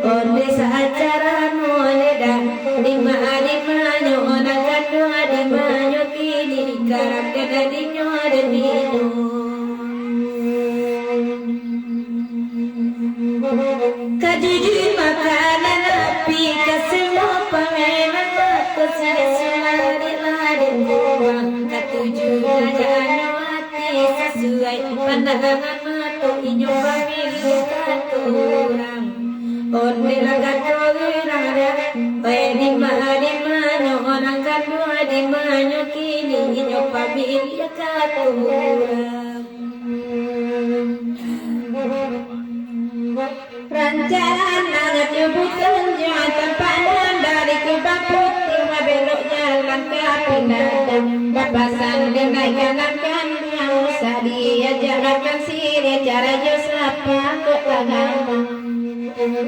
Onde sa acara no leda di ma dadinyo dadino kajujur makanan api kesemua pangeran kesilari lari buang ketujuh kajano hati sesuai pandangan mata inyo pamili katurang onde lagaturang di mana orang kadua di mana kini inyo pamili katurang rancangan nangat nyebutan jatan pandang dari kubang putih belok jalan ke api nadam bapasan denai kanan yang usah diajarkan sini cara josapa ke agama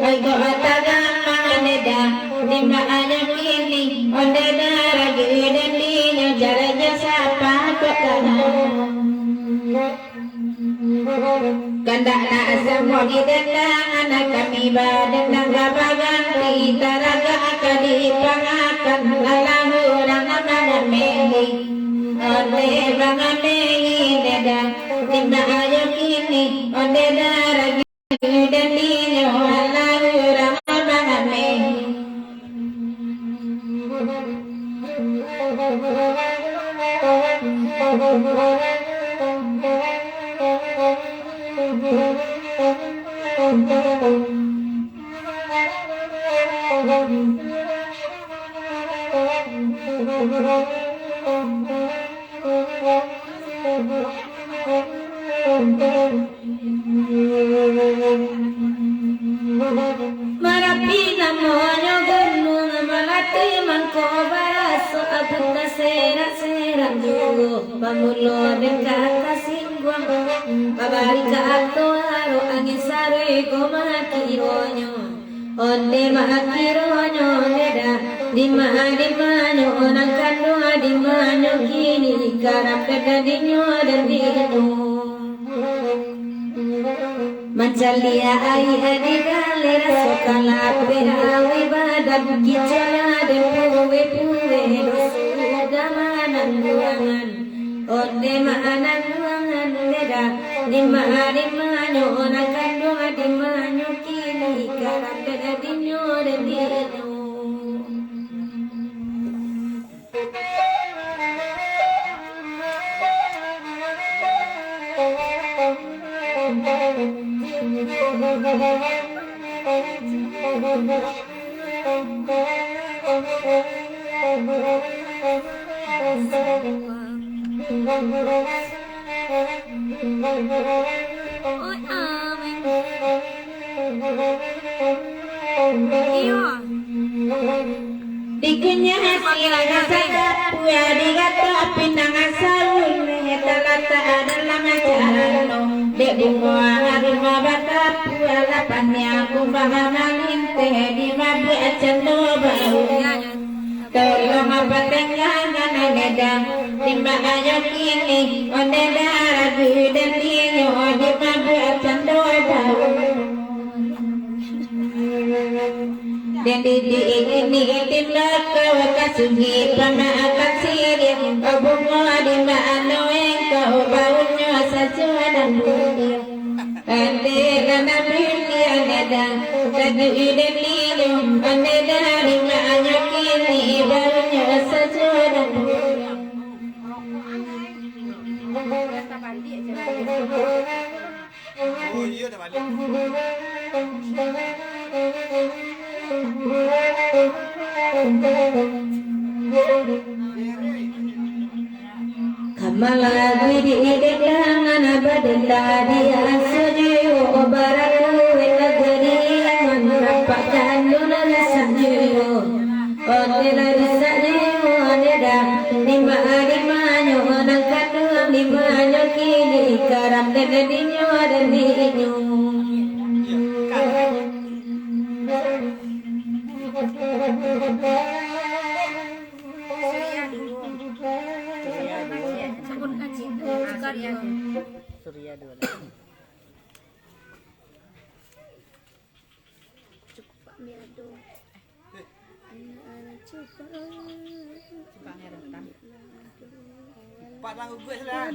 ayo agama neda di mana kini onde darah dan dinya cara josapa ke agama kandakna semua di dendangan kami badan nanggabagan ditaraga akadi pangakan lalahu rangamana meli onde bangameli deda timna ayo kini onde daragi dan dinyo lalahu rangamana meli Marapi namanya gunung melati mangkobaraso abutna serak-serak dulu pamulo dan kata singguang babari ka aro angin sari komaki ronyo onde maki ronyo neda di mana orang kandua di mana kini karap kedadinyo dan dino Macalia ai adi galera sokala berawi badan kicala de puwe dosu damanan buangan onde maanan buangan leda di mana orang kandung di mana kini karap kedadinyo dan dino Dikunya silaga sadap ya digata pinangan salun talata dalam acarano dek bunga arima batap lapannya kumbahamalin teh di mabu acendo bau tolong apa tenggangan gedang timba ayo kini onde daragu dan dinyo di mabu acendo bau dan di ini tindak kau kasugi pama akan sirik bunga di mana engkau baunya sajua dan budi ande dana budi ada tadi iden lilum ande dari mana kini baunya sajua dan budi oh iya dah balik Kamala di dengan abadillah dia suju baraku negeri menapakkan dunia saju Odela saju odela lima orang kandung lima kini karam dedinyo dan dinyo Surya dua lagi. Cukup Pak Mirado. Cukup. Cukup ngeretan. Pak terang gugut salah.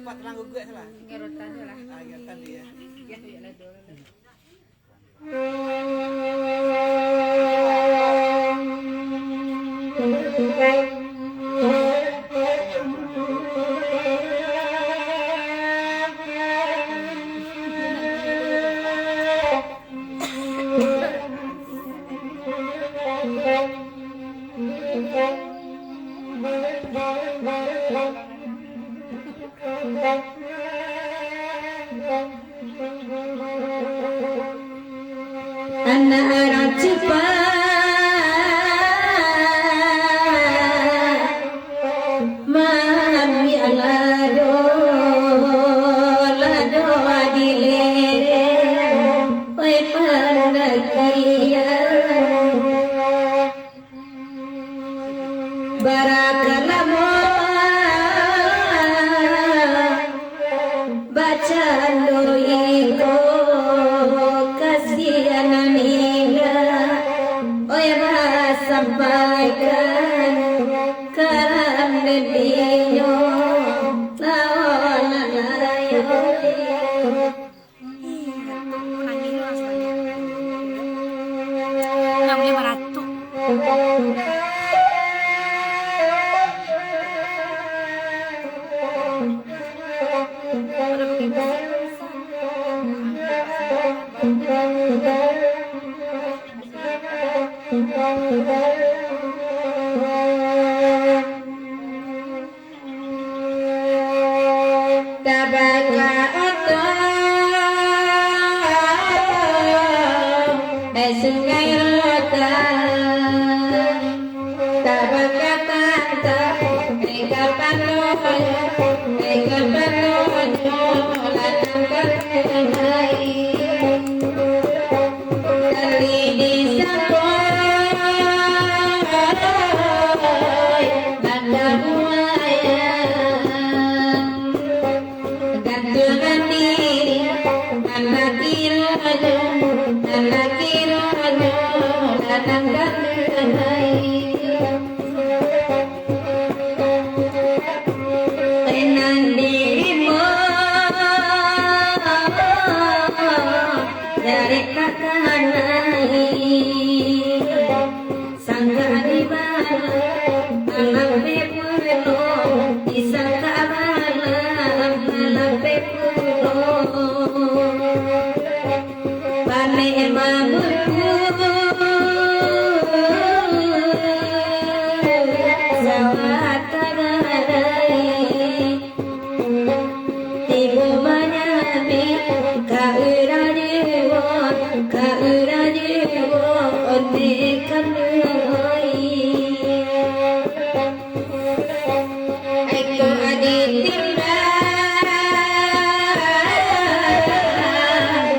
Pak terang gugut salah. Gerotan lah. Gerotan dia. Ya, ya lah dulu. Anak racipa mami alado adile oi panakia barakalamo baca doiko sampaikan karam dedinyo lawan layo tabaka oto sungai rota tabaka tata eka panojo latang berkenai tali di sapoy nanda buaya gantungan diri anak kirojo latang berkenai enan dirimu dari kakanai sangga di bala anak bepulo disangka bala anak bepulo bane mamuku sawat tagadai tibu manyami kaurajewo onekan Eko aditinda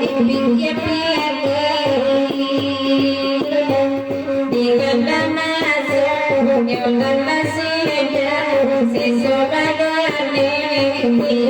dipikir di ganda masuk di ganda sida sesobagane di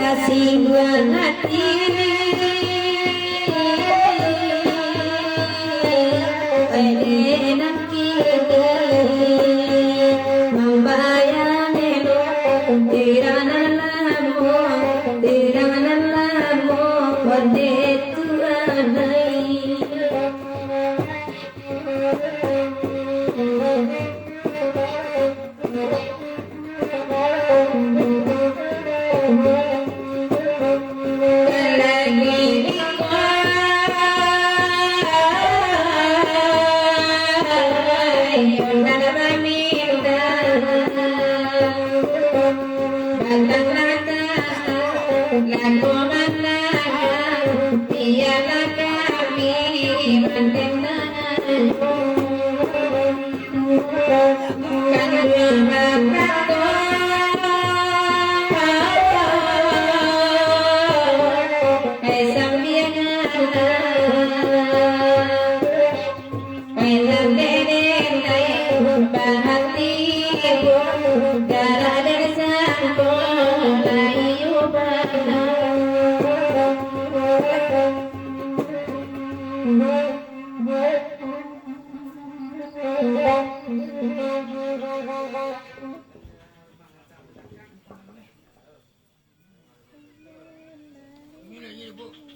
kasih buang hati enak kita membayang tiranan lamo ode tuanai Bu.